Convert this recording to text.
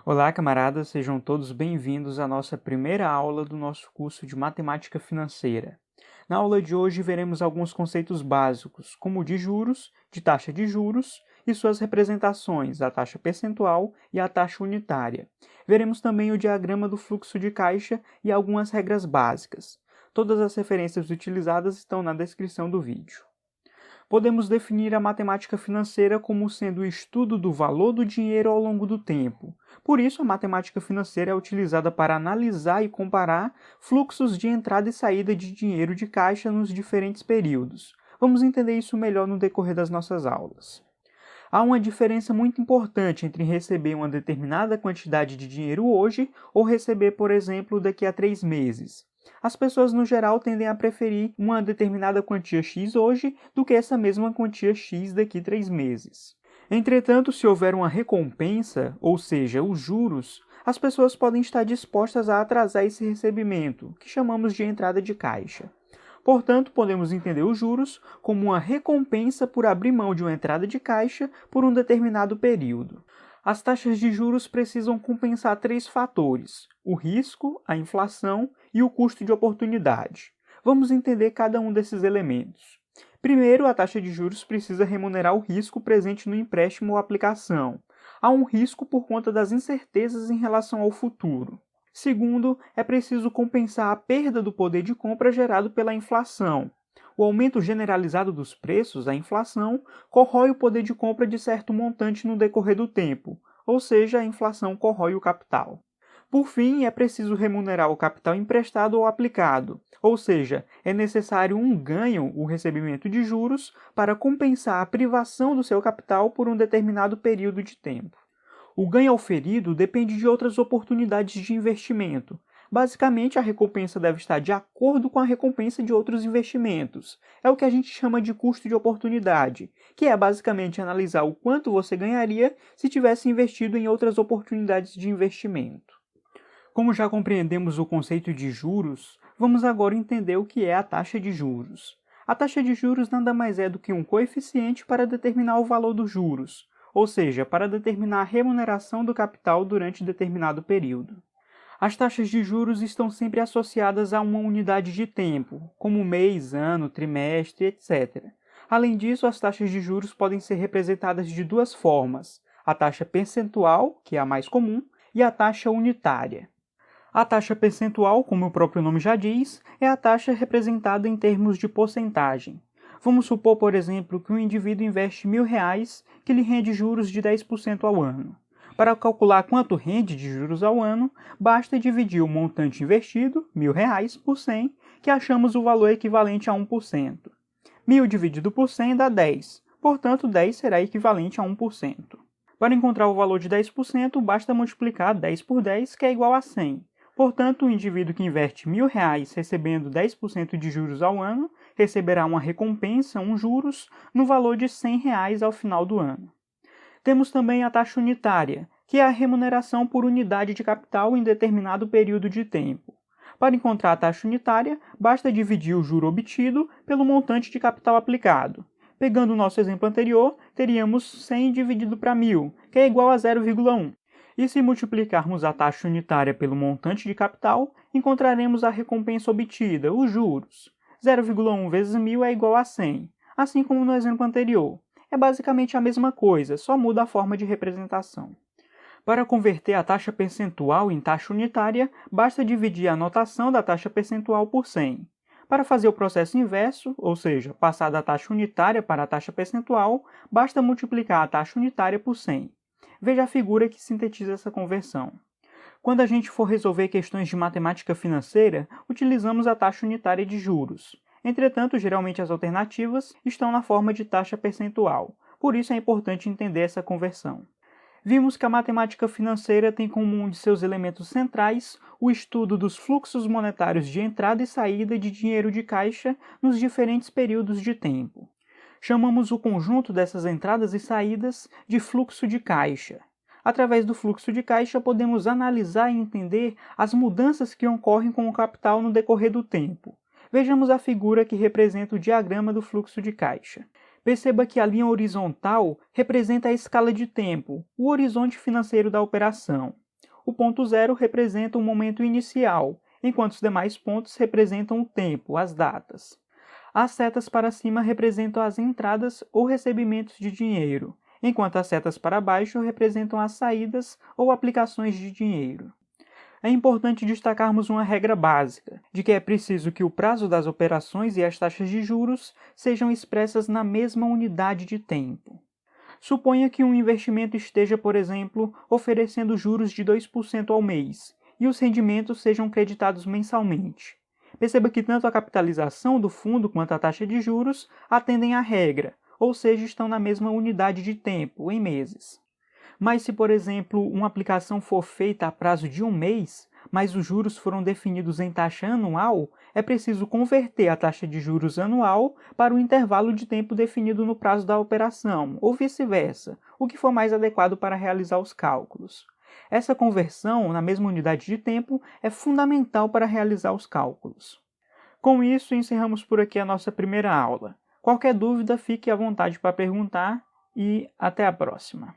Olá, camaradas, sejam todos bem-vindos à nossa primeira aula do nosso curso de Matemática Financeira. Na aula de hoje veremos alguns conceitos básicos, como o de juros, de taxa de juros e suas representações, a taxa percentual e a taxa unitária. Veremos também o diagrama do fluxo de caixa e algumas regras básicas. Todas as referências utilizadas estão na descrição do vídeo. Podemos definir a matemática financeira como sendo o estudo do valor do dinheiro ao longo do tempo. Por isso, a matemática financeira é utilizada para analisar e comparar fluxos de entrada e saída de dinheiro de caixa nos diferentes períodos. Vamos entender isso melhor no decorrer das nossas aulas. Há uma diferença muito importante entre receber uma determinada quantidade de dinheiro hoje ou receber, por exemplo, daqui a 3 meses. As pessoas, no geral, tendem a preferir uma determinada quantia X hoje do que essa mesma quantia X daqui a 3 meses. Entretanto, se houver uma recompensa, ou seja, os juros, as pessoas podem estar dispostas a atrasar esse recebimento, que chamamos de entrada de caixa. Portanto, podemos entender os juros como uma recompensa por abrir mão de uma entrada de caixa por um determinado período. As taxas de juros precisam compensar 3 fatores: o risco, a inflação e o custo de oportunidade. Vamos entender cada um desses elementos. Primeiro, a taxa de juros precisa remunerar o risco presente no empréstimo ou aplicação. Há um risco por conta das incertezas em relação ao futuro. Segundo, é preciso compensar a perda do poder de compra gerado pela inflação. O aumento generalizado dos preços, a inflação, corrói o poder de compra de certo montante no decorrer do tempo, ou seja, a inflação corrói o capital. Por fim, é preciso remunerar o capital emprestado ou aplicado, ou seja, é necessário um ganho, o recebimento de juros, para compensar a privação do seu capital por um determinado período de tempo. O ganho auferido depende de outras oportunidades de investimento. Basicamente, a recompensa deve estar de acordo com a recompensa de outros investimentos. É o que a gente chama de custo de oportunidade, que é basicamente analisar o quanto você ganharia se tivesse investido em outras oportunidades de investimento. Como já compreendemos o conceito de juros, vamos agora entender o que é a taxa de juros. A taxa de juros nada mais é do que um coeficiente para determinar o valor dos juros, ou seja, para determinar a remuneração do capital durante determinado período. As taxas de juros estão sempre associadas a uma unidade de tempo, como mês, ano, trimestre, etc. Além disso, as taxas de juros podem ser representadas de duas formas: a taxa percentual, que é a mais comum, e a taxa unitária. A taxa percentual, como o próprio nome já diz, é a taxa representada em termos de porcentagem. Vamos supor, por exemplo, que um indivíduo investe R$1.000 que lhe rende juros de 10% ao ano. Para calcular quanto rende de juros ao ano, basta dividir o montante investido, R$1.000, por 100, que achamos o valor equivalente a 1%. 1.000 dividido por 100 dá 10, portanto 10 será equivalente a 1%. Para encontrar o valor de 10%, basta multiplicar 10 por 10, que é igual a 100. Portanto, o indivíduo que investe R$1.000 recebendo 10% de juros ao ano, receberá uma recompensa, juros, no valor de R$100 ao final do ano. Temos também a taxa unitária, que é a remuneração por unidade de capital em determinado período de tempo. Para encontrar a taxa unitária, basta dividir o juro obtido pelo montante de capital aplicado. Pegando o nosso exemplo anterior, teríamos 100 dividido para 1.000, que é igual a 0,1. E se multiplicarmos a taxa unitária pelo montante de capital, encontraremos a recompensa obtida, os juros. 0,1 vezes 1.000 é igual a 100, assim como no exemplo anterior. É basicamente a mesma coisa, só muda a forma de representação. Para converter a taxa percentual em taxa unitária, basta dividir a notação da taxa percentual por 100. Para fazer o processo inverso, ou seja, passar da taxa unitária para a taxa percentual, basta multiplicar a taxa unitária por 100. Veja a figura que sintetiza essa conversão. Quando a gente for resolver questões de matemática financeira, utilizamos a taxa unitária de juros. Entretanto, geralmente as alternativas estão na forma de taxa percentual. Por isso é importante entender essa conversão. Vimos que a matemática financeira tem como um de seus elementos centrais o estudo dos fluxos monetários de entrada e saída de dinheiro de caixa nos diferentes períodos de tempo. Chamamos o conjunto dessas entradas e saídas de fluxo de caixa. Através do fluxo de caixa, podemos analisar e entender as mudanças que ocorrem com o capital no decorrer do tempo. Vejamos a figura que representa o diagrama do fluxo de caixa. Perceba que a linha horizontal representa a escala de tempo, o horizonte financeiro da operação. O ponto zero representa o momento inicial, enquanto os demais pontos representam o tempo, as datas. As setas para cima representam as entradas ou recebimentos de dinheiro, enquanto as setas para baixo representam as saídas ou aplicações de dinheiro. É importante destacarmos uma regra básica, de que é preciso que o prazo das operações e as taxas de juros sejam expressas na mesma unidade de tempo. Suponha que um investimento esteja, por exemplo, oferecendo juros de 2% ao mês, e os rendimentos sejam creditados mensalmente. Perceba que tanto a capitalização do fundo quanto a taxa de juros atendem à regra, ou seja, estão na mesma unidade de tempo, em meses. Mas se, por exemplo, uma aplicação for feita a prazo de um mês, mas os juros foram definidos em taxa anual, é preciso converter a taxa de juros anual para o intervalo de tempo definido no prazo da operação, ou vice-versa, o que for mais adequado para realizar os cálculos. Essa conversão, na mesma unidade de tempo, é fundamental para realizar os cálculos. Com isso, encerramos por aqui a nossa primeira aula. Qualquer dúvida, fique à vontade para perguntar e até a próxima.